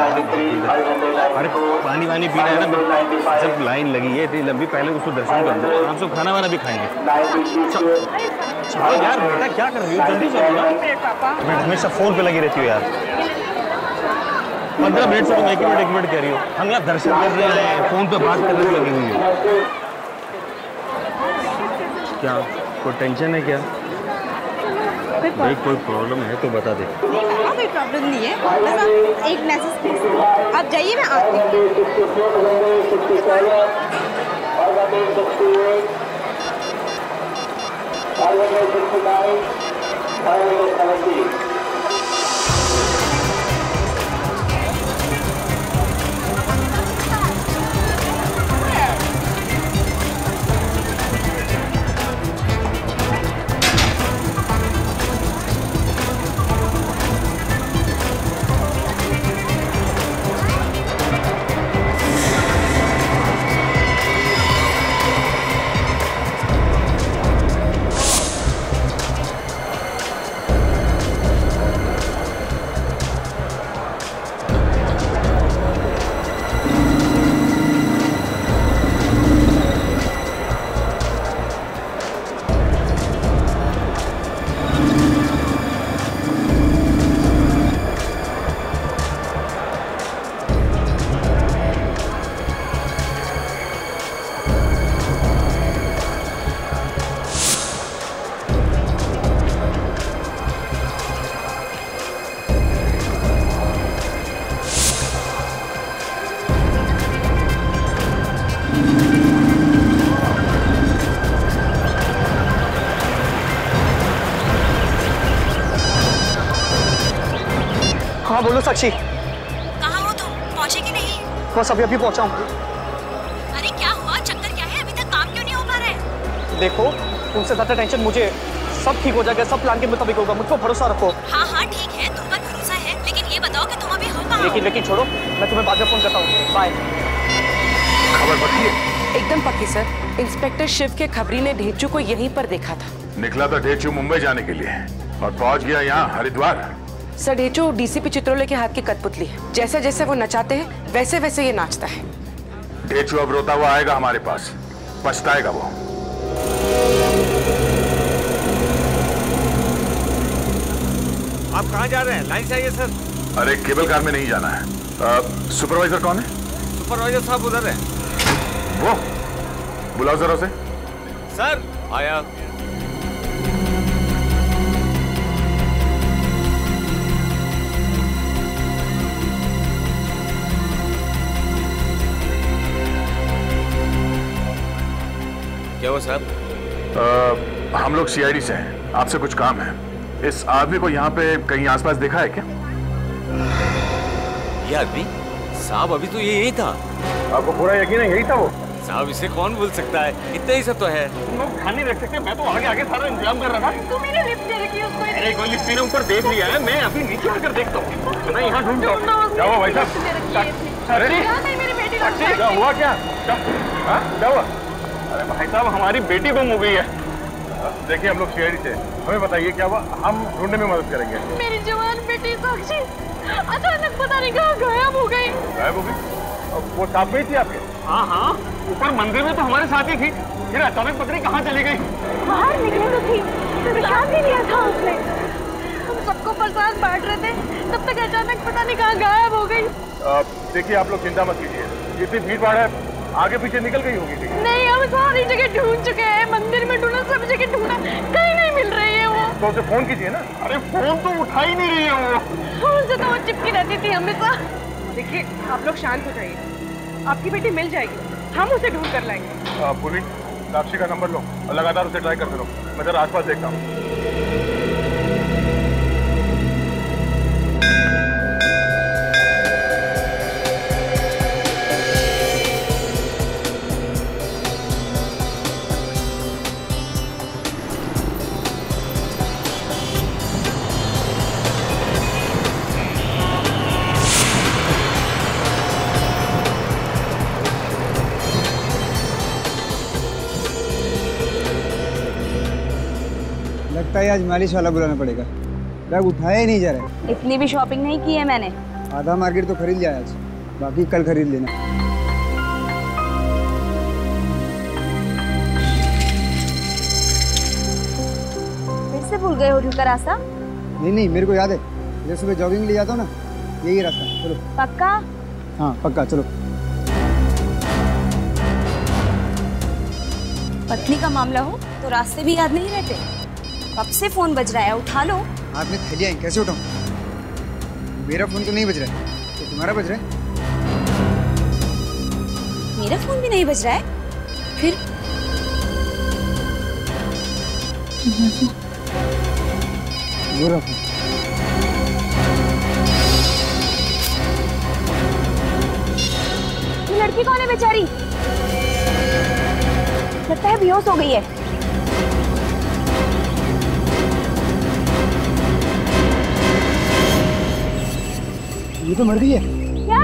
अरे पानी वानी पीना है ना, जब लाइन लगी है इतनी लंबी, पहले उसको दर्शन कर लो, हम सब खाना वाना भी खाएंगे। चलो यार बेटा, क्या कर रही हो, जल्दी चलो ना। मैं हमेशा फोन पे लगी रहती हूँ यार। 15 मिनट से तुम एक मिनट कह रही हो, हम यहाँ दर्शन कर रहे हैं, फोन पे बात करने में लगी हुई है। क्या कोई टेंशन है क्या? भाई कोई प्रॉब्लम है तो बता दे। कोई प्रॉब्लम नहीं है, बस आप एक मैसेज आप जाइए, मैं आती हूँ। हाँ बोलो साक्षी। कहाँ हो तुम? पहुँचे कि नहीं? बस अभी पहुँचा हूँ। अरे क्या हुआ, चक्कर क्या है, अभी तक काम क्यों नहीं हो पा रहा है? देखो तुमसे ज्यादा टेंशन मुझे, सब ठीक हो जाएगा, सब प्लान के मुताबिक होगा, मुझ पर भरोसा रखो। हाँ हाँ ठीक है, तुम पर भरोसा है, लेकिन ये बताओ कि तुम अभी हो कहाँ? लेकिन छोड़ो, मैं तुम्हें बाद में फोन करता हूँ। बाय। खबर पक्की है? एकदम पक्की सर। इंस्पेक्टर शिव के खबरी ने ढेंचू को यहीं पर देखा था। निकला था ढेंचू मुंबई जाने के लिए और पहुंच गया यहाँ हरिद्वार। सर ढेंचू डीसीपी चित्रोले के हाथ की कठपुतली है, जैसे जैसे वो नचाते हैं वैसे वैसे ये नाचता है। ढेंचू अब रोता हुआ आएगा हमारे पास, पछताएगा वो। आप कहाँ जा रहे हैं? लाइन से आइए सर। अरे केबल कार में नहीं जाना है। सुपरवाइजर कौन है? सुपरवाइजर साहब उधर है। वो बुलाओ जरा उसे। सर आया। क्या हुआ साहब? हम लोग सीआईडी से हैं, आपसे कुछ काम है। इस आदमी को यहाँ पे कहीं आसपास देखा है क्या? ये आदमी? साहब अभी तो ये यही था। आपको पूरा यकीन है यही था वो? साहब इसे कौन भूल सकता है, इतना ही सब तो है। तुम लोग ध्यान नहीं रख सकते, मैं तो आगे आगे सारा इंतजाम कर रहा था। तुम मेरे लिफ्ट दे रखी है उसको। अरे कोई लिफ्ट ने ऊपर देख लिया है, मैं अभी नीचे आकर देखता हूँ। मैं यहाँ ढूंढ रहा हूँ। क्या हुआ भाई साहब? अरे मेरी बेटी क्या हुआ? क्या हुआ? अरे भाई साहब हमारी बेटी गुम हो गई है। देखिए हम लोग सीआईडी से, हमें बताइए क्या हुआ, हम ढूंढने में मदद करेंगे। मेरी जवान बेटी साक्षी अचानक पता नहीं कहाँ गायब हो गई। गायब हो गई? वो साथ में ही थी आपके? हाँ हाँ, ऊपर मंदिर में तो हमारे साथ ही थी, फिर अचानक पता नहीं कहाँ चली गई। बाहर निकले तो थी, प्रसाद भी लिया था उसने। हम सबको प्रसाद बांट रहे थे, तब तक अचानक पता नहीं कहाँ गायब हो गई। देखिए आप लोग चिंता मत कीजिए, जितनी भीड़ भाड़ है आगे पीछे निकल गई होगी। नहीं, हम सारी जगह ढूंढ चुके हैं, मंदिर में ढूंढा, सब जगह ढूंढा, कहीं नहीं मिल रही है वो। तो उसे फोन कीजिए ना। अरे फोन तो उठा ही नहीं रही है वो। उनसे तो वो चिपकी रहती थी हमेशा। देखिए आप लोग शांत हो जाइए, आपकी बेटी मिल जाएगी, हम उसे ढूंढ कर लाएंगे। पुलिस साक्षी का नंबर लो और लगातार उसे ट्राई करते रहो, मैं जरा आसपास देखता हूँ। लगता है आज मालिश वाला बुलाना पड़ेगा, बैग उठाया ही नहीं जा रहा है। इतनी भी शॉपिंग नहीं की है मैंने, आधा मार्केट तो खरीद लिया आज, बाकी कल खरीद लेना। फिर से भूल गए होटल का रास्ता? नहीं, मेरे को याद है, जब सुबह जॉगिंग ले जाता हूँ ना, यही रास्ता। चलो। पक्का? हाँ पक्का, चलो। पत्नी का मामला हो तो रास्ते भी याद नहीं रहते। कब से फोन बज रहा है, उठा लो। हाथ में थैलियाँ हैं, कैसे उठाऊं? मेरा फोन तो नहीं बज रहा है, तो तुम्हारा बज रहा है। मेरा फोन भी नहीं बज रहा है, फिर? मेरा फोन। ये लड़की कौन है बेचारी? लगता है बेहोश हो गई है। ये तो मर गई है। क्या?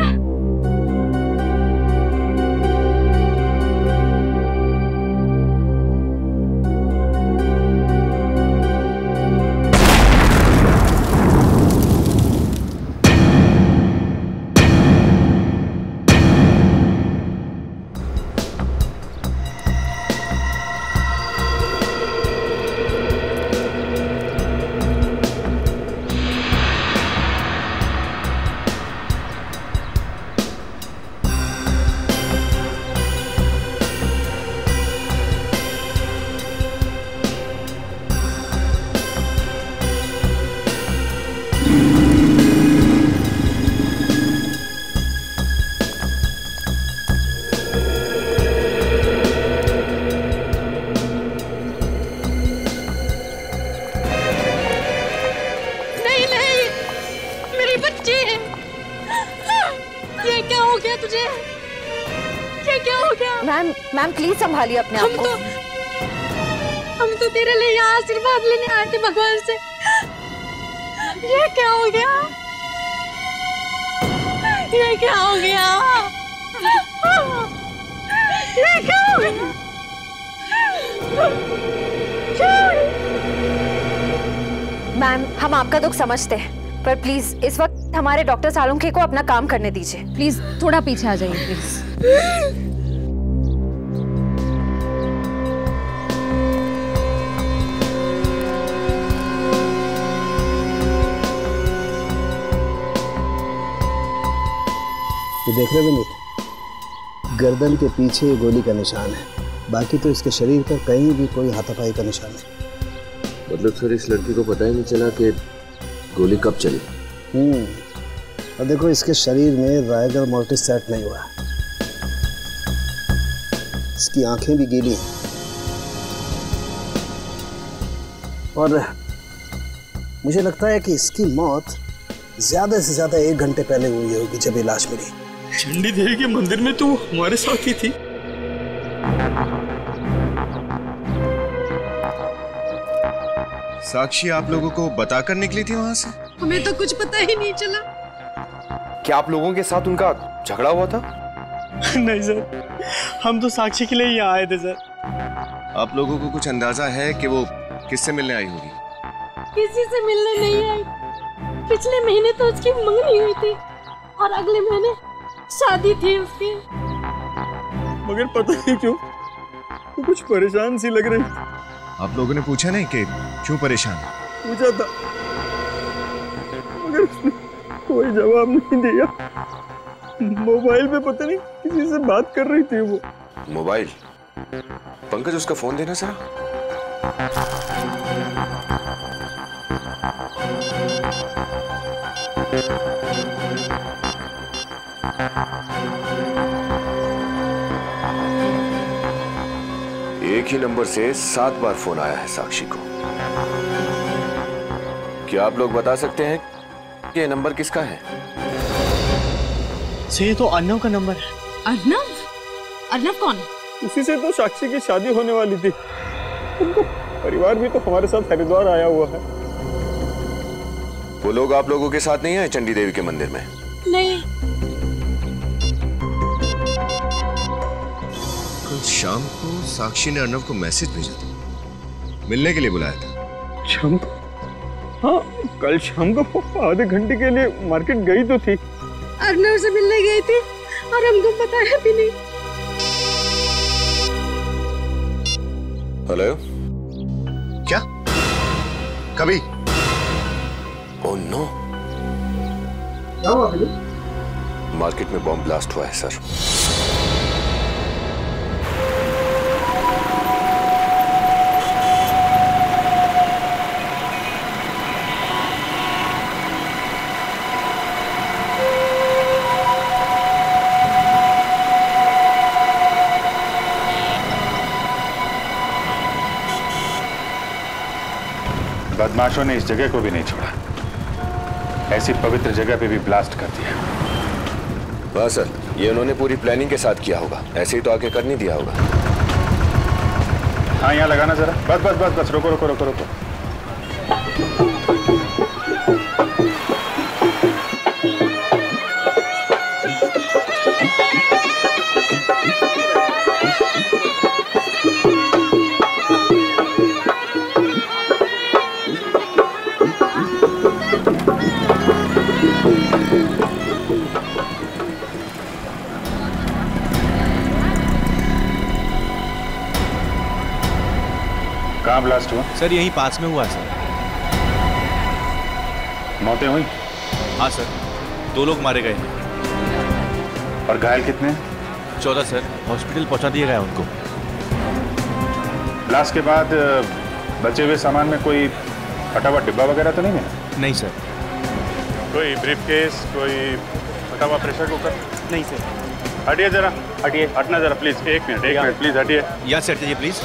मैम प्लीज संभालिए अपने आप को। हम तो तेरे लिए यहाँ आशीर्वाद लेने आए थे भगवान से। ये क्या हो गया? ये क्या हो गया? ये क्या हो गया? मैम हम आपका दुख समझते हैं, पर प्लीज इस वक्त हमारे डॉक्टर सालुंखे को अपना काम करने दीजिए। प्लीज थोड़ा पीछे आ जाइए प्लीज। ये देख रहे हो विनीत, गर्दन के पीछे गोली का निशान है, बाकी तो इसके शरीर पर कहीं भी कोई हाथापाई का निशान नहीं। मतलब सर इस लड़की को पता ही नहीं चला कि गोली कब चली। और देखो इसके शरीर में रायगर मोर्टिस सेट नहीं हुआ, इसकी आंखें भी गीली हैं और मुझे लगता है कि इसकी मौत ज्यादा से ज्यादा 1 घंटे पहले हुई होगी जब ये लाश मिली। चंडी देवी के मंदिर में तो हमारे साथ ही थी। साक्षी आप लोगों को बताकर निकली थी वहां से? हमें तो कुछ पता ही नहीं चला। क्या आप लोगों के साथ उनका झगड़ा हुआ था? नहीं सर, हम तो साक्षी के लिए यहाँ आए थे सर। आप लोगों को कुछ अंदाजा है कि वो किससे मिलने आई होगी? किसी से मिलने नहीं आई। पिछले महीने तो उसकी मंगनी हुई थी और अगले महीने शादी थी उसकी। मगर पता नहीं क्यों वो कुछ परेशान सी लग रही। आप लोगों ने पूछा नहीं कि क्यों परेशान? पूछा था मगर उसने कोई जवाब नहीं दिया। मोबाइल पे पता नहीं किसी से बात कर रही थी वो। मोबाइल? पंकज उसका फोन देना जरा। एक ही नंबर से 7 बार फोन आया है साक्षी को। क्या आप लोग बता सकते हैं कि ये नंबर किसका है? ये तो अर्नव का नंबर है। अर्नव? अर्नव कौन? उसी से तो साक्षी की शादी होने वाली थी। उनका परिवार भी तो हमारे साथ हरिद्वार आया हुआ है। वो लोग आप लोगों के साथ नहीं आए चंडी देवी के मंदिर में? नहीं। कल शाम को साक्षी ने अर्नव को मैसेज भेजा था, मिलने के लिए बुलाया था। शाम को? हाँ, कल शाम को आधे घंटे के लिए मार्केट गई तो थी। अर्नव से मिलने गई थी और हमको बताया भी नहीं। हेलो, क्या? कभी? ओह नो, क्या हुआ फिर? मार्केट में बॉम्ब ब्लास्ट हुआ है सर। बदमाशों ने इस जगह को भी नहीं छोड़ा, ऐसी पवित्र जगह पे भी ब्लास्ट कर दिया। वाह सर, ये उन्होंने पूरी प्लानिंग के साथ किया होगा, ऐसे ही तो आके कर नहीं दिया होगा। हाँ यहाँ लगाना जरा, बस बस बस बस, रुको रुको रुको रुको। कहाँ ब्लास्ट हुआ? सर यहीं पास में हुआ सर। मौतें हुई? हाँ सर, 2 लोग मारे गए। और घायल कितने? 14 सर, हॉस्पिटल पहुंचा दिया गया उनको। ब्लास्ट के बाद बचे हुए सामान में कोई फटा हुआ डिब्बा वगैरह तो नहीं है? नहीं सर। कोई ब्रीफकेस, कोई फटा हुआ प्रेशर कुकर? नहीं सर। हटिए जरा, हटिए, हटना जरा प्लीज, एक मिनट प्लीज हटिए। यहाँ से हट जाइए प्लीज।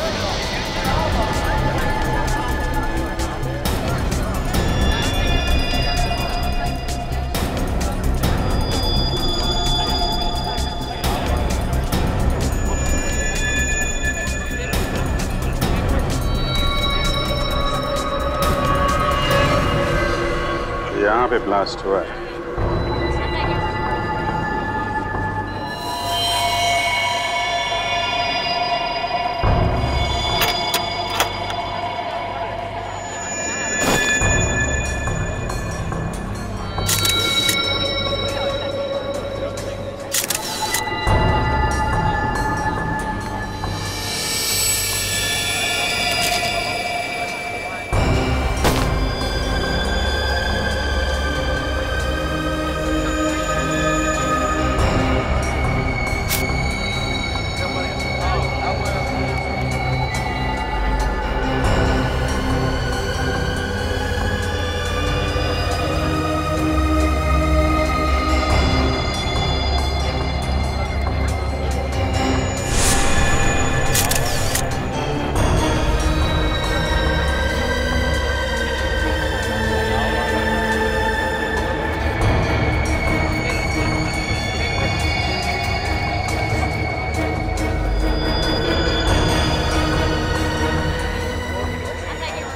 यहाँ पे ब्लास्ट हुआ है।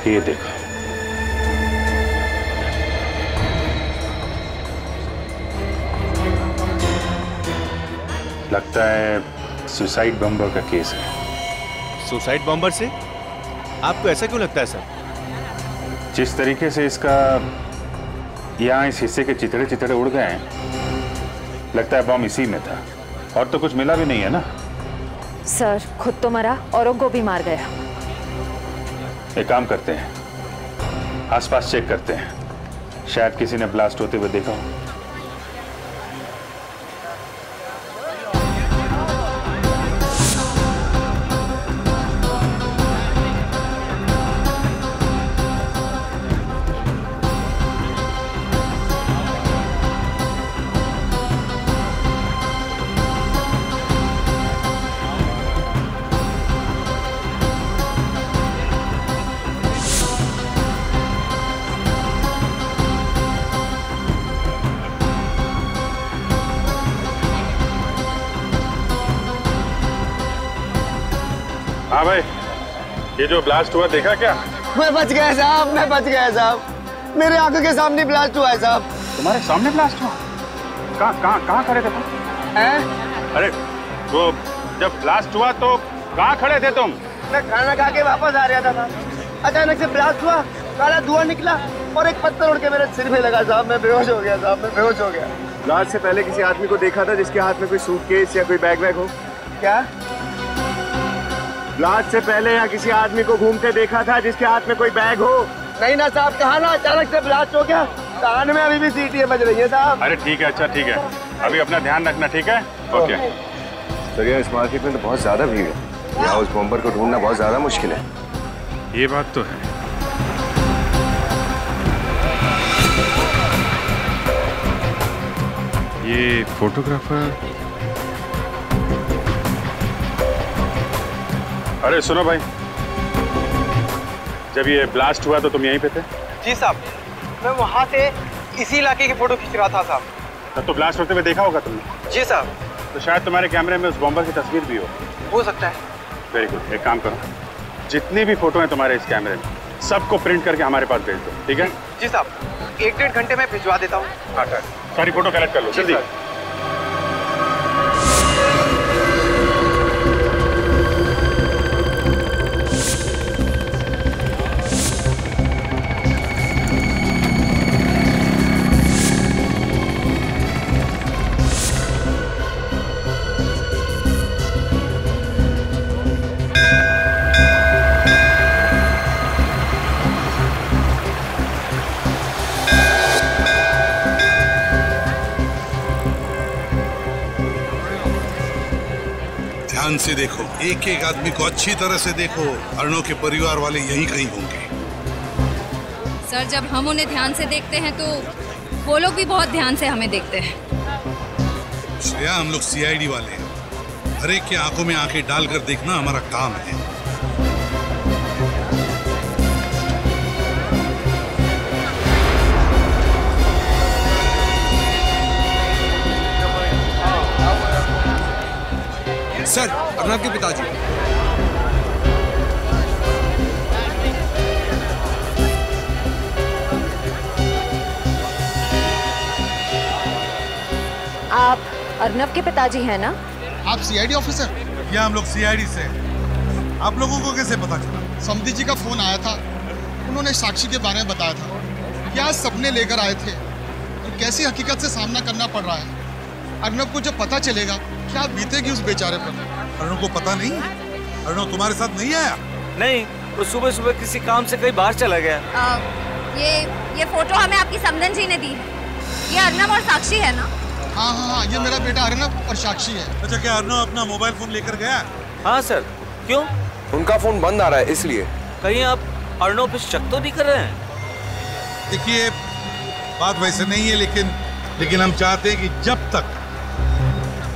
ये देखो, लगता है सुसाइड बम्बर का केस है। सुसाइड बॉम्बर से? आपको ऐसा क्यों लगता है सर? जिस तरीके से इसका यहाँ इस हिस्से के चितड़े चितड़े उड़ गए हैं, लगता है बॉम्ब इसी में था। और तो कुछ मिला भी नहीं है ना? सर खुद तो मरा, औरों को भी मार गया। एक काम करते हैं, आसपास चेक करते हैं, शायद किसी ने ब्लास्ट होते हुए देखा हो। हाँ भाई, ये जो ब्लास्ट हुआ देखा क्या? मैं बच गया साहब, मैं बच गया साहब। मेरे आंखों के सामने ब्लास्ट हुआ है साहब। तुम्हारे सामने ब्लास्ट हुआ? कहाँ खड़े थे तुम? अरे वो जब ब्लास्ट हुआ तो कहाँ खड़े थे तुम? मैं खाना खा के वापस आ रहा था साहब। अचानक से ब्लास्ट हुआ, काला धुआं निकला और एक पत्थर उड़ के मेरे सिर में लगा साहब। मैं बेहोश हो गया साहब, मैं बेहोश हो गया। ब्लास्ट से पहले किसी आदमी को देखा था जिसके हाथ में कोई सूटकेस या कोई बैग वैग हो? क्या? ब्लास्ट से पहले यहाँ किसी आदमी को घूमते देखा था जिसके हाथ में कोई बैग हो? नहीं ना साहब, कहा ना अचानक से ब्लास्ट हो गया। कान में अभी भी सीटी बज रही है साहब। अरे ठीक है, अच्छा ठीक है, अभी अपना ध्यान रखना, ठीक है? ओके। सर यार, इस मार्केट में तो बहुत ज्यादा भीड़ है, यहाँ उस बॉम्बर को ढूंढना बहुत ज्यादा मुश्किल है। ये बात तो है। ये फोटोग्राफर, अरे सुनो भाई, जब ये ब्लास्ट हुआ तो तुम यहीं पे थे? जी साहब, मैं वहाँ से इसी इलाके की फोटो खींच रहा था साहब। तब तो ब्लास्ट होते हुए देखा होगा तुमने? जी साहब। तो शायद तुम्हारे कैमरे में उस बॉम्बर की तस्वीर भी हो सकता है। वेरी गुड, एक काम करो, जितनी भी फोटो हैं तुम्हारे इस कैमरे में सबको प्रिंट करके हमारे पास भेज दो, ठीक है? जी साहब, 1-1.5 घंटे में भिजवा देता हूँ। हाँ सर, सारी फोटो कलेक्ट कर लो जल्दी। ध्यान से देखो, एक एक आदमी को अच्छी तरह से देखो। अर्णव के परिवार वाले यहीं कहीं होंगे। सर, जब हम उन्हें ध्यान से देखते हैं तो वो लोग भी बहुत ध्यान से हमें देखते हैं। श्रेया, हम लोग सीआईडी वाले हैं, हर एक की आंखों में आंखें डालकर देखना हमारा काम है। सर, अर्णव के पिताजी। आप अर्णव के पिताजी हैं ना? आप सीआईडी ऑफिसर? या हम लोग सीआईडी से। आप लोगों को कैसे पता चला? समधी जी का फोन आया था, उन्होंने साक्षी के बारे में बताया था। क्या सपने लेकर आए थे और कैसी हकीकत से सामना करना पड़ रहा है। अर्णव को जब पता चलेगा क्या बीतेगी उस बेचारे पर। अर्णव को पता नहीं? अर्णव तुम्हारे साथ नहीं आया? नहीं, वो सुबह सुबह किसी काम से कहीं बाहर चला गया। ये फोटो हमें आपकी समधन जी ने दी है। ये अर्णव और साक्षी है ना? हाँ हाँ हाँ, ये मेरा बेटा अर्णव और साक्षी है। अच्छा, क्या अर्णव अपना मोबाइल फोन लेकर गया? हाँ सर। क्यों? उनका फोन बंद आ रहा है इसलिए। कहीं आप अर्णव पे शक तो नहीं कर रहे हैं? देखिए, बात वैसे नहीं है, लेकिन हम चाहते हैं कि जब तक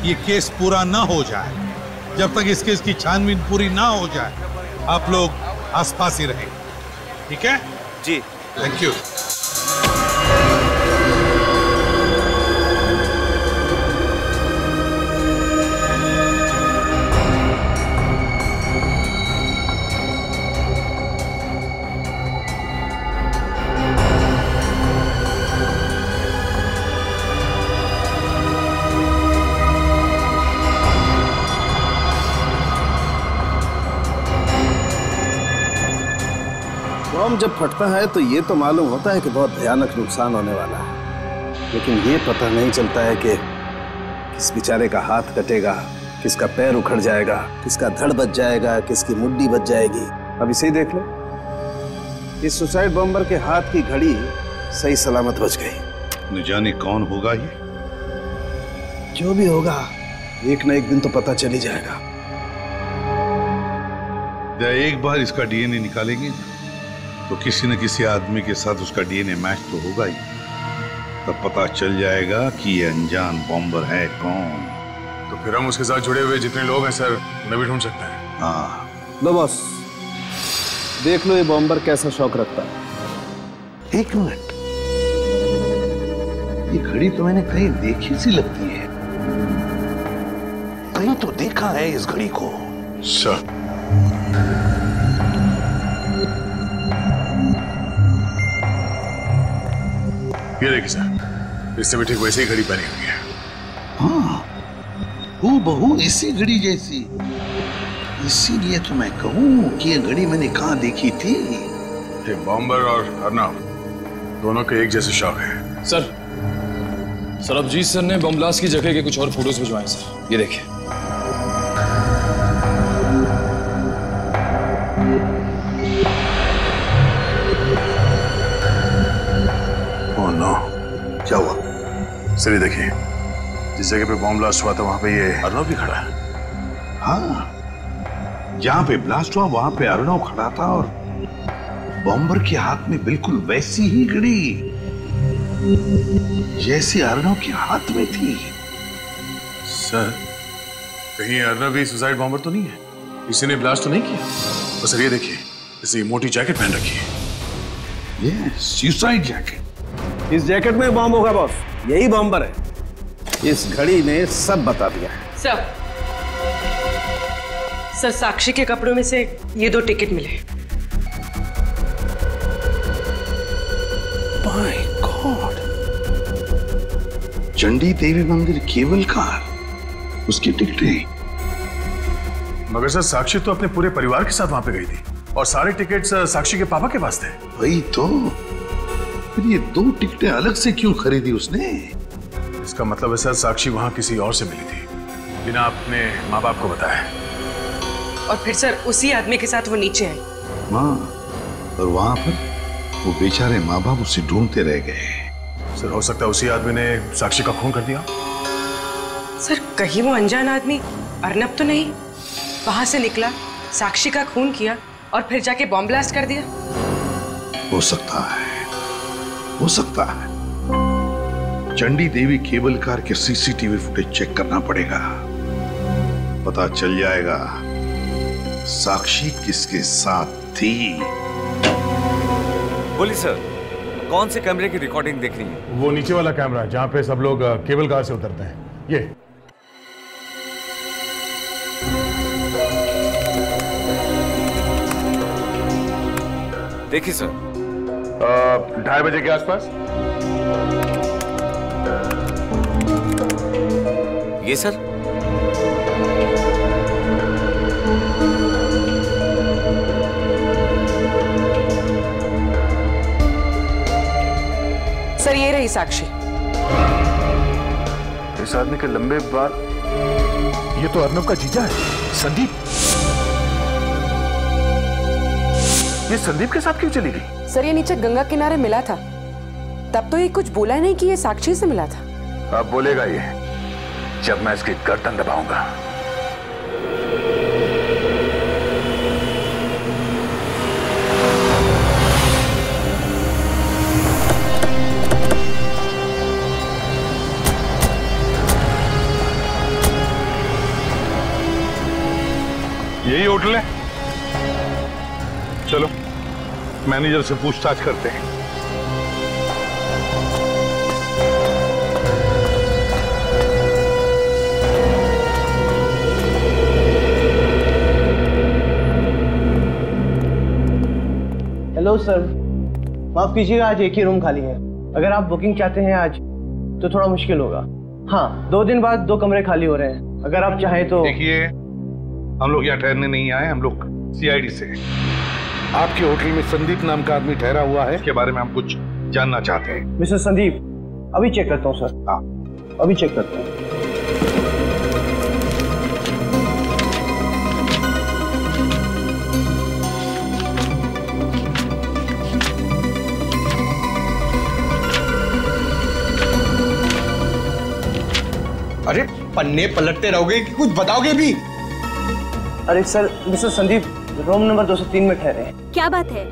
ये केस पूरा ना हो जाए, जब तक इस केस की छानबीन पूरी ना हो जाए, आप लोग आसपास ही रहें, ठीक है? जी, थैंक यू। बम जब फटता है तो ये तो मालूम होता है कि बहुत भयानक नुकसान होने वाला है, लेकिन ये पता नहीं चलता है कि किस बेचारे का हाथ कटेगा, किसका पैर उखड़ जाएगा, किसका धड़ बच जाएगा, किसकी मुड्डी बच जाएगी। अब इसे ही देख लो, इस सुसाइड बॉम्बर के हाथ की घड़ी सही सलामत बच गई। न जाने कौन होगा ये। जो भी होगा, एक न एक दिन तो पता चल ही जाएगा। एक बार इसका डीएनए निकालेंगे तो किसी न किसी आदमी के साथ उसका डीएनए मैच तो होगा ही। तब पता चल जाएगा कि ये अनजान बॉम्बर है कौन। तो फिर हम उसके साथ जुड़े हुए जितने लोग हैं सर, उन्हें भी ढूंढ सकते हैं। हाँ, लो बॉस, देख लो ये बॉम्बर कैसा शौक रखता है। एक मिनट, ये घड़ी तो मैंने कहीं देखी सी लगती है। कहीं तो देखा है इस घड़ी को। सर, ये देखिए सर, इससे भी ठीक वैसे ही घड़ी पहनी हुई है। हाँ, हूबहू इसी घड़ी जैसी। इसीलिए तो मैं कहूँ कि ये घड़ी मैंने कहाँ देखी थी। ये बॉम्बर और अर्णव दोनों के एक जैसे शौक है। सर, सर अभिजीत सर ने बम ब्लास्ट की जगह के कुछ और फोटोज भिजवाए सर, ये देखिए। ओह नो, क्या हुआ? सर ये देखिए, जिस जगह पे बॉम्ब ब्लास्ट हुआ था वहां पे ये अर्नव भी खड़ा है। हाँ, जहां पे ब्लास्ट हुआ वहां पे अर्नव खड़ा था और बॉम्बर के हाथ में बिल्कुल वैसी ही घड़ी जैसे अर्नव के हाथ में थी। सर कहीं अर्नव भी सुसाइड बॉम्बर तो नहीं है? किसी ने ब्लास्ट तो नहीं किया? और सर ये देखिए, इसे मोटी जैकेट पहन रखी है। ये सुसाइड जैकेट। इस जैकेट में बॉम्ब होगा बॉस, यही बॉम्बर है। इस घड़ी ने सब बता दिया है। सर साक्षी के कपड़ों में से ये 2 टिकट मिले। माय गॉड, चंडी देवी मंदिर केबल कार, उसकी टिकटें। मगर सर साक्षी तो अपने पूरे परिवार के साथ वहां पे गई थी और सारे टिकट्स साक्षी के पापा के पास थे। वही तो, फिर ये 2 टिकटें अलग से क्यों खरीदी उसने? इसका मतलब है सर साक्षी वहां किसी और से मिली थी बिना अपने माँ बाप को बताए। और फिर सर उसी आदमी के साथ वो नीचे आई। हाँ, और वहां पर वो बेचारे माँ बाप उसे ढूंढते रह गए। सर हो सकता है उसी आदमी ने साक्षी का खून कर दिया। सर कहीं वो अनजान आदमी अर्नब तो नहीं वहां से निकला, साक्षी का खून किया और फिर जाके बॉम्ब ब्लास्ट कर दिया? हो सकता है, हो सकता है। चंडी देवी केबल कार के सीसीटीवी फुटेज चेक करना पड़ेगा, पता चल जाएगा साक्षी किसके साथ थी। बोलिए सर, कौन से कैमरे की रिकॉर्डिंग देखनी है? वो नीचे वाला कैमरा जहाँ पे सब लोग केबल कार से उतरते हैं, ये। देखिए सर, 2:30 बजे के आसपास। ये सर, सर ये रही साक्षी। इस आदमी के लंबे बाल, ये तो अर्नव का जीजा है, संदीप। ये संदीप के साथ क्यों चली गई? सर ये नीचे गंगा किनारे मिला था, तब तो ये कुछ बोला नहीं कि ये साक्षी से मिला था। अब बोलेगा ये जब मैं इसकी गर्दन दबाऊंगा। यही होटल है? चलो मैनेजर से पूछताछ करते हैं। हेलो सर, माफ कीजिएगा, आज एक ही रूम खाली है। अगर आप बुकिंग चाहते हैं आज तो थोड़ा मुश्किल होगा। हाँ, 2 दिन बाद 2 कमरे खाली हो रहे हैं, अगर आप चाहें तो। देखिए, हम लोग यहाँ ठहरने नहीं आए, हम लोग सीआईडी से। आपके होटल में संदीप नाम का आदमी ठहरा हुआ है, इसके बारे में हम कुछ जानना चाहते हैं। मिस्टर संदीप, अभी चेक करता हूँ सर। हाँ, अभी चेक करता हूँ। अरे पन्ने पलटते रहोगे कि कुछ बताओगे भी? अरे sir, mister Sandeep room number 203 में ठहरे हैं। क्या बात है,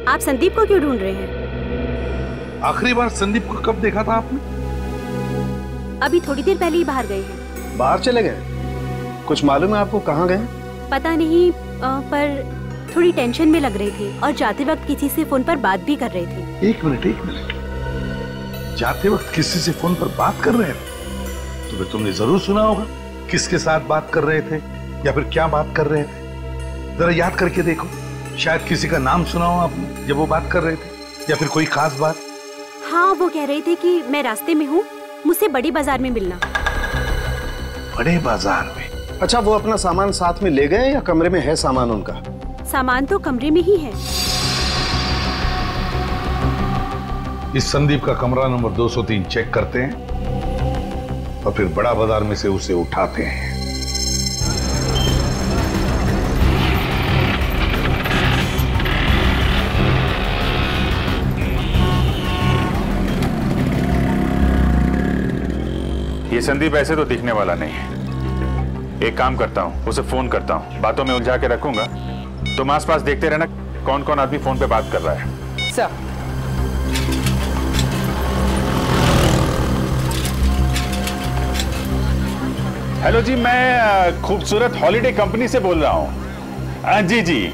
आप संदीप को क्यों ढूंढ रहे हैं? आखिरी बार संदीप को कब देखा था आपने? अभी थोड़ी देर पहले ही बाहर गए हैं। बाहर चले गए? कुछ मालूम है आपको कहाँ गए? पता नहीं, पर थोड़ी टेंशन में लग रहे थे और जाते वक्त किसी से फोन पर बात भी कर रहे थे। एक मिनट, जाते वक्त किसी से फोन पर बात कर रहे थे? तो तुमने जरूर सुना होगा किसके साथ बात कर रहे थे या फिर क्या बात कर रहे थे। जरा याद करके देखो, शायद किसी का नाम सुना हो आपने जब वो बात कर रहे थे, या फिर कोई खास बात। हाँ, वो कह रहे थे कि मैं रास्ते में हूँ, मुझसे बड़ी बाजार में मिलना। बड़े बाजार में? अच्छा, वो अपना सामान साथ में ले गए या कमरे में है सामान उनका? सामान तो कमरे में ही है। इस संदीप का कमरा नंबर 203 चेक करते हैं। और फिर बड़ा बाजार में से उसे उठाते हैं। ये संदीप ऐसे तो दिखने वाला नहीं है। एक काम करता हूँ, उसे फोन करता हूँ, बातों में उलझा के रखूंगा। तुम आसपास देखते रहना कौन कौन आदमी फोन पे बात कर रहा है। सर। हेलो जी, मैं खूबसूरत हॉलिडे कंपनी से बोल रहा हूँ। जी जी,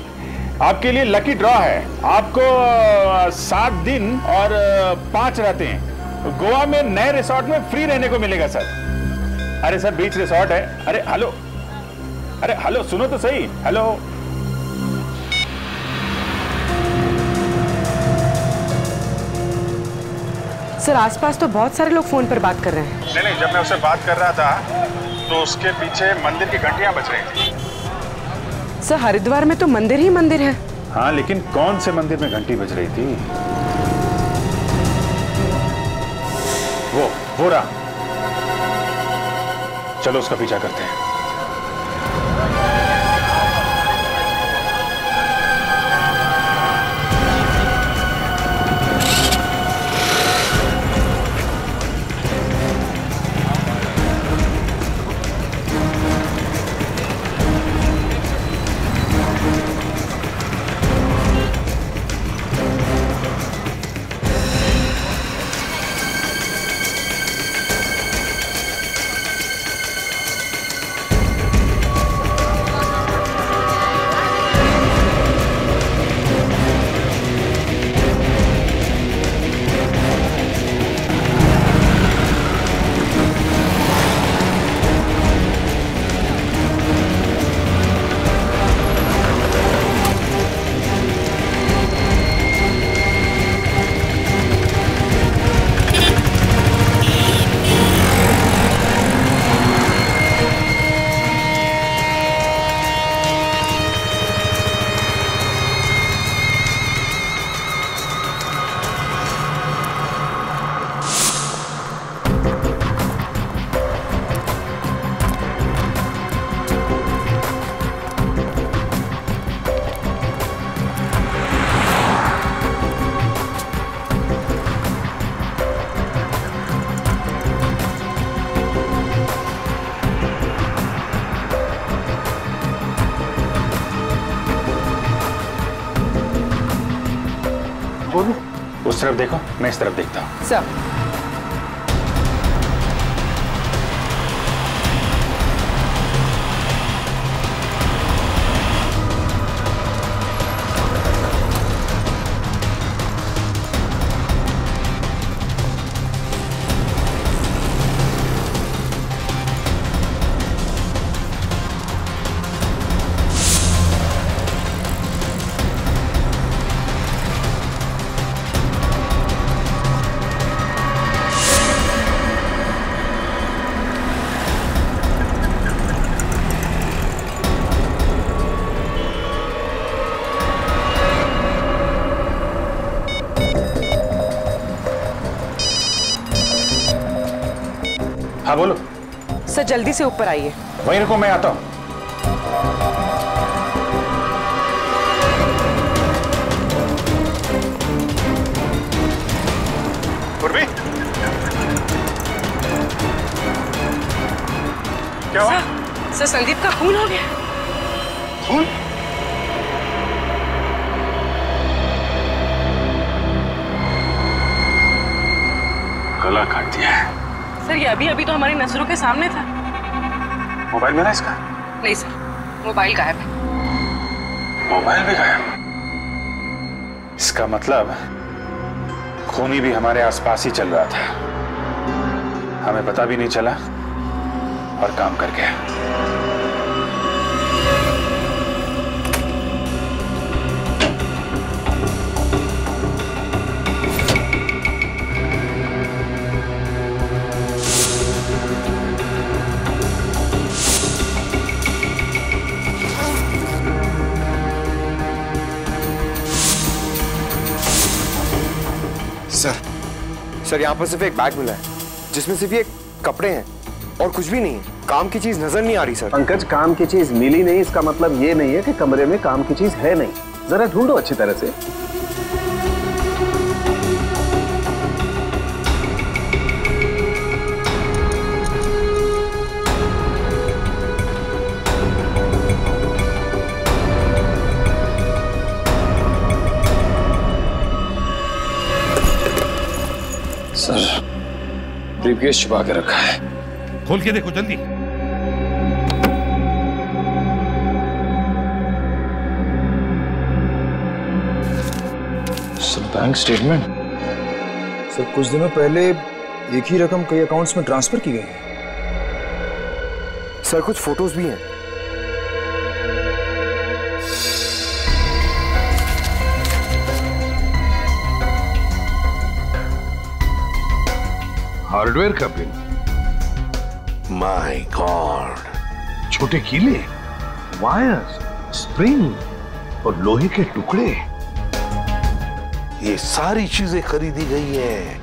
आपके लिए लकी ड्रॉ है। आपको 7 दिन और 5 रातें गोवा में नए रिसोर्ट में फ्री रहने को मिलेगा सर। अरे सर, बीच रिसोर्ट है। अरे हेलो, सुनो तो सही। हेलो। सर, आसपास तो बहुत सारे लोग फोन पर बात कर रहे हैं। नहीं, जब मैं उससे बात कर रहा था तो उसके पीछे मंदिर की घंटियां बज रही थी। सर, हरिद्वार में तो मंदिर ही मंदिर है। हाँ, लेकिन कौन से मंदिर में घंटी बज रही थी? वो रहा। चलो उसका पीछा करते हैं। उस तरफ देखो, मैं इस तरफ देखता हूँ। सर। हाँ बोलो। सर, जल्दी से ऊपर आइए। वहीं रुको, मैं आता हूँ। उर्वी, क्या हुआ? सर, संदीप का खून हो गया। खून? गला काट दिया है। सर, ये अभी तो हमारी नजरों के सामने था। मोबाइल मिला इसका? नहीं सर, मोबाइल गायब है। मोबाइल भी गायब? इसका मतलब खूनी भी हमारे आसपास ही चल रहा था, हमें पता भी नहीं चला और काम कर गया। सर, यहाँ पर सिर्फ एक बैग मिला है जिसमें सिर्फ ये कपड़े हैं और कुछ भी नहीं, काम की चीज नजर नहीं आ रही सर। पंकज, काम की चीज मिली नहीं इसका मतलब ये नहीं है कि कमरे में काम की चीज है नहीं। जरा ढूंढो अच्छी तरह से। सर, ब्रीफकेस छुपा के रखा है। खोल के देखो जल्दी। Sir, bank statement. सर, कुछ दिनों पहले एक ही रकम कई अकाउंट्स में ट्रांसफर की गई है। सर, कुछ फोटोज भी हैं। हार्डवेयर का बिल। माय गॉड, छोटे कीले, वायर्स, स्प्रिंग और लोहे के टुकड़े, ये सारी चीजें खरीदी गई हैं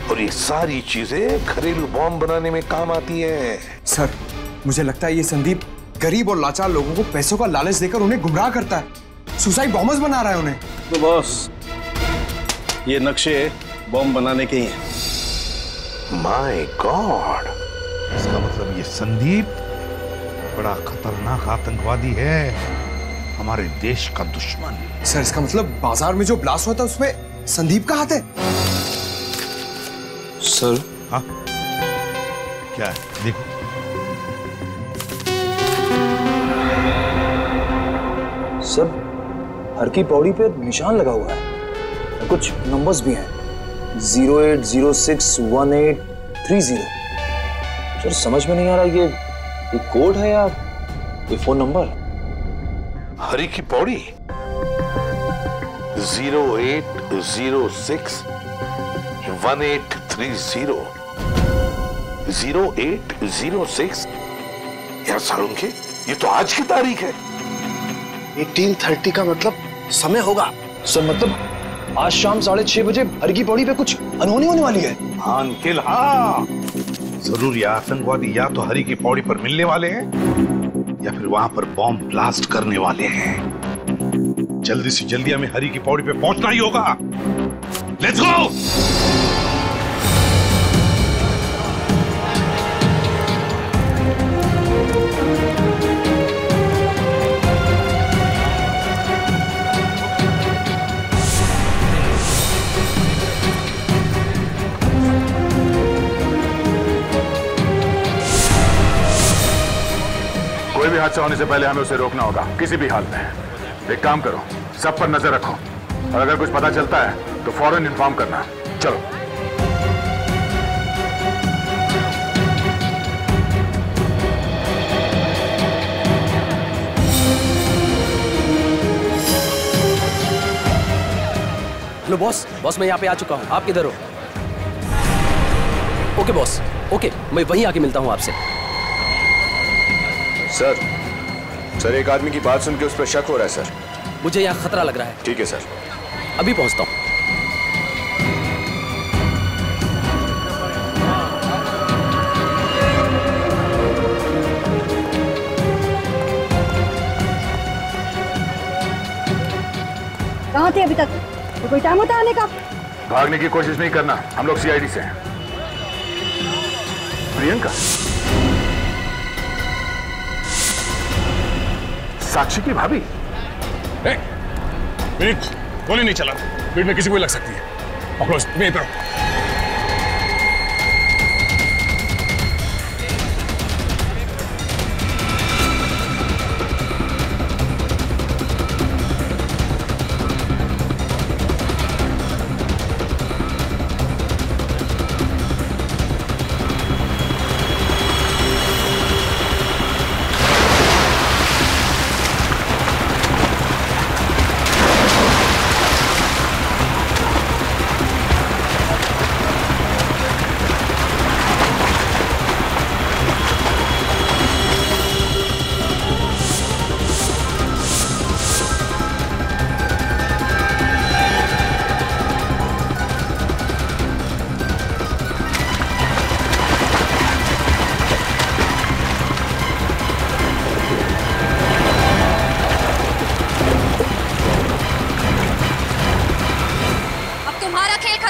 और ये सारी चीजें घरेलू बॉम्ब बनाने में काम आती हैं। सर, मुझे लगता है ये संदीप गरीब और लाचार लोगों को पैसों का लालच देकर उन्हें गुमराह करता है। सुसाइड बॉम्बर्स बना रहा है उन्हें। तो बॉस, ये नक्शे बॉम्ब बनाने के ही हैं। माय गॉड, इसका मतलब ये संदीप बड़ा खतरनाक आतंकवादी है, हमारे देश का दुश्मन। सर, इसका मतलब बाजार में जो ब्लास्ट होता है उसमें संदीप का हाथ है। सर। हाँ, क्या है? देखो। सर, हर की पौड़ी पे निशान लगा हुआ है, कुछ नंबर्स भी हैं। 08061830। सर, समझ में नहीं आ रहा ये कोड है या ये फोन नंबर। हरी की पौड़ी 08061830। 0806। यार सालुंखे, ये तो आज की तारीख है। 1830 का मतलब समय होगा। सर, मतलब आज शाम 6:30 बजे हर की पौड़ी पे कुछ अनहोनी होने वाली है। हाँ अंकिल, हाँ, जरूर ये आतंकवादी या तो हरी की पौड़ी पर मिलने वाले हैं या फिर वहां पर बॉम्ब ब्लास्ट करने वाले हैं। जल्दी से जल्दी हमें हरी की पौड़ी पे पहुंचना ही होगा। Let's go. कोई भी हादसा होने से पहले हमें उसे रोकना होगा, किसी भी हाल में। एक काम करो, सब पर नजर रखो और अगर कुछ पता चलता है तो फौरन इन्फॉर्म करना। चलो। हेलो बॉस, मैं यहाँ पे आ चुका हूँ। आप किधर हो? ओके बॉस, ओके, मैं वहीं आके मिलता हूँ आपसे। सर, एक आदमी की बात सुन के उस पर शक हो रहा है सर। मुझे यहाँ खतरा लग रहा है। ठीक है सर, अभी पहुँचता हूँ। कहाँ थे अभी तक? तो कोई टाइम होता आने का? भागने की कोशिश नहीं करना, हम लोग सीआईडी से हैं। प्रियंका, साक्षी की भाभी। गोली नहीं चला, भीड़ में किसी को लग सकती है। अफरोज, तुम यहीं पे रहो।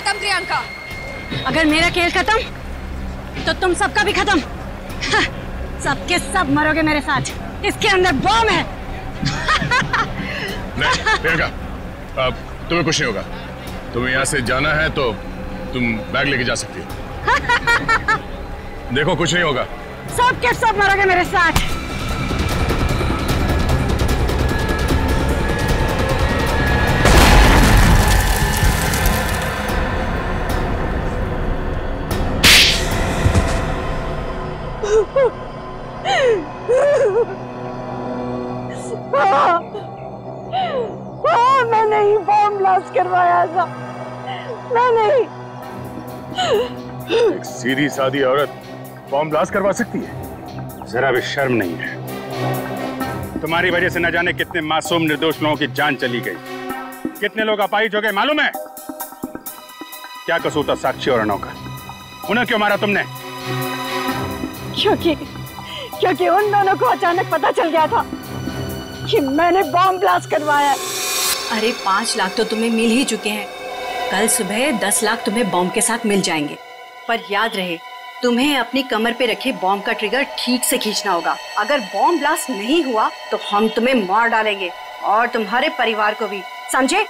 खत्म प्रियंका। अगर मेरा खेल खत्म तो तुम सबका भी खत्म। हाँ, सबके सब मरोगे मेरे साथ। इसके अंदर बॉम्ब है। नहीं प्रियंका, अब तुम्हें कुछ नहीं होगा। तुम्हें यहाँ से जाना है तो तुम बैग लेके जा सकती हो। देखो कुछ नहीं होगा। सबके सब मरोगे मेरे साथ। मैंने ही बॉम्ब ब्लास्ट करवाया था। मैं नहीं। एक सीधी सादी औरत बॉम्ब ब्लास्ट करवा सकती है? जरा भी शर्म नहीं है। तुम्हारी वजह से न जाने कितने मासूम निर्दोष लोगों की जान चली गई, कितने लोग अपाहिज हो गए मालूम है? क्या कसूर था साक्षी और अर्नव का? उन्हें क्यों मारा तुमने? क्योंकि उन दोनों को अचानक पता चल गया था कि मैंने बॉम्ब ब्लास्ट करवाया। अरे 5 लाख तो तुम्हें मिल ही चुके हैं। कल सुबह 10 लाख तुम्हें बॉम्ब के साथ मिल जाएंगे। पर याद रहे, तुम्हें अपनी कमर पे रखे बॉम्ब का ट्रिगर ठीक से खींचना होगा। अगर बॉम्ब ब्लास्ट नहीं हुआ तो हम तुम्हें मार डालेंगे और तुम्हारे परिवार को भी, समझे?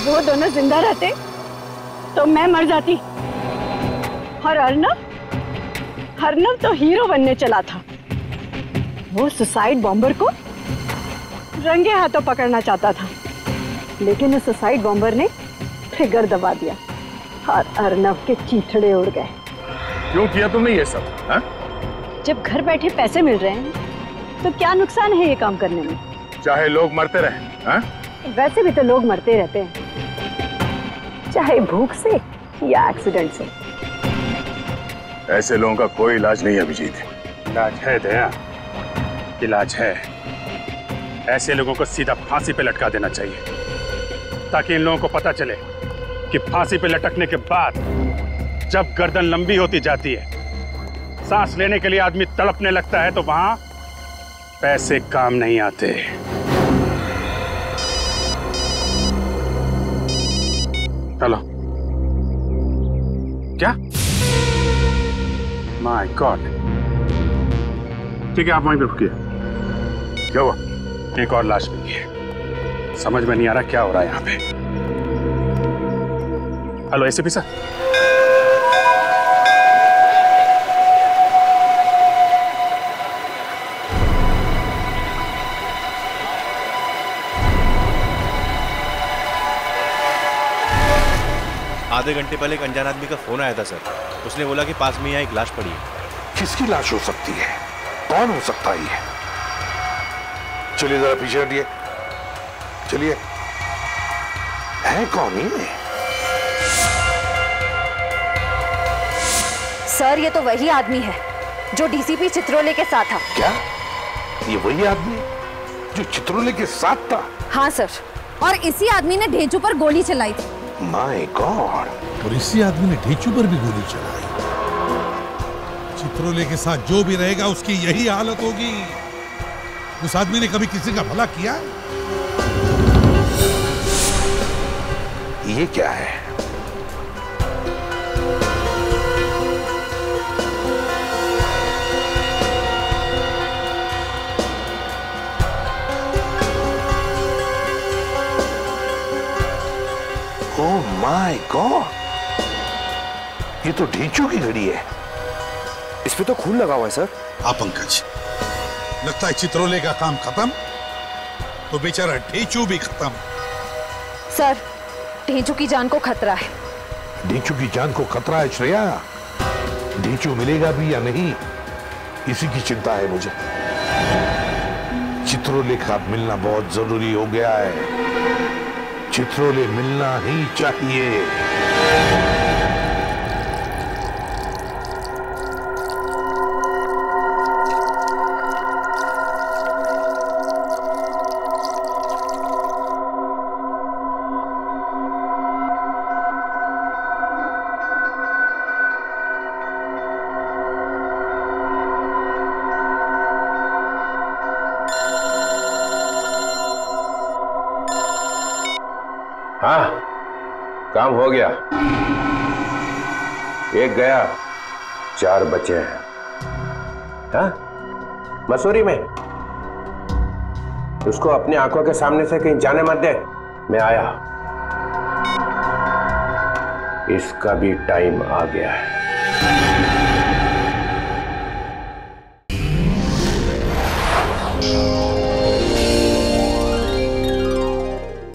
वो दोनों जिंदा रहते तो मैं मर जाती। और अर्नव तो हीरो बनने चला था। वो सुसाइड बॉम्बर को रंगे हाथों पकड़ना चाहता था, लेकिन उस सुसाइड बॉम्बर ने ट्रिगर दबा दिया और अर्नव के चीथड़े उड़ गए। क्यों किया तुमने ये सब? हा? जब घर बैठे पैसे मिल रहे हैं तो क्या नुकसान है ये काम करने में? चाहे लोग मरते रहे। हा? वैसे भी तो लोग मरते रहते हैं, चाहे भूख से या एक्सीडेंट से। ऐसे लोगों का कोई इलाज नहीं है अभिजीत। इलाज है दया, इलाज है। ऐसे लोगों को सीधा फांसी पे लटका देना चाहिए, ताकि इन लोगों को पता चले कि फांसी पे लटकने के बाद जब गर्दन लंबी होती जाती है, सांस लेने के लिए आदमी तड़पने लगता है, तो वहां पैसे काम नहीं आते। चलो। क्या? My God. ठीक है, आप वहीं पे रुकिए। क्या हुआ? एक और लाश मिली है। समझ में नहीं आ रहा क्या हो रहा है यहाँ पे। Hello ACP sir. आधे घंटे पहले एक अनजान आदमी का फोन आया था सर। उसने बोला कि पास में यहाँ एक लाश पड़ी है। किसकी लाश हो सकती है? कौन हो सकता है ये? चलिए जरा पीछे हटिए। चलिए, है कौन ये? सर, ये तो वही आदमी है जो डीसीपी चित्रोले के साथ था। क्या ये वही आदमी जो चित्रोले के साथ था? हाँ सर, और इसी आदमी ने ढेंचू पर गोली चलाई थी। My God! और इसी आदमी ने ढेंचू पर भी गोली चलाई। चित्रोले के साथ जो भी रहेगा उसकी यही हालत होगी। उस आदमी ने कभी किसी का भला किया? ये क्या है? Oh my God! ये तो ढेंचू की घड़ी है। इस पे तो खून लगा हुआ है सर। हाँ पंकज, लगता है चित्रोले का काम खत्म तो बेचारा ढेंचू भी खत्म। सर, ढेंचू की जान को खतरा है। ढेंचू की जान को खतरा है श्रेया? ढेंचू मिलेगा भी या नहीं, इसी की चिंता है मुझे। चित्रोले का मिलना बहुत जरूरी हो गया है। चित्रोले मिलना ही चाहिए। हाँ, काम हो गया। एक गया, 4 बचे हैं। हाँ, मसूरी में। उसको अपनी आंखों के सामने से कहीं जाने मत दे। मैं आया। इसका भी टाइम आ गया है।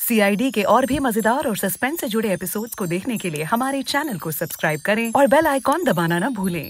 CID के और भी मजेदार और सस्पेंस से जुड़े एपिसोड्स को देखने के लिए हमारे चैनल को सब्सक्राइब करें और बेल आइकॉन दबाना ना भूलें।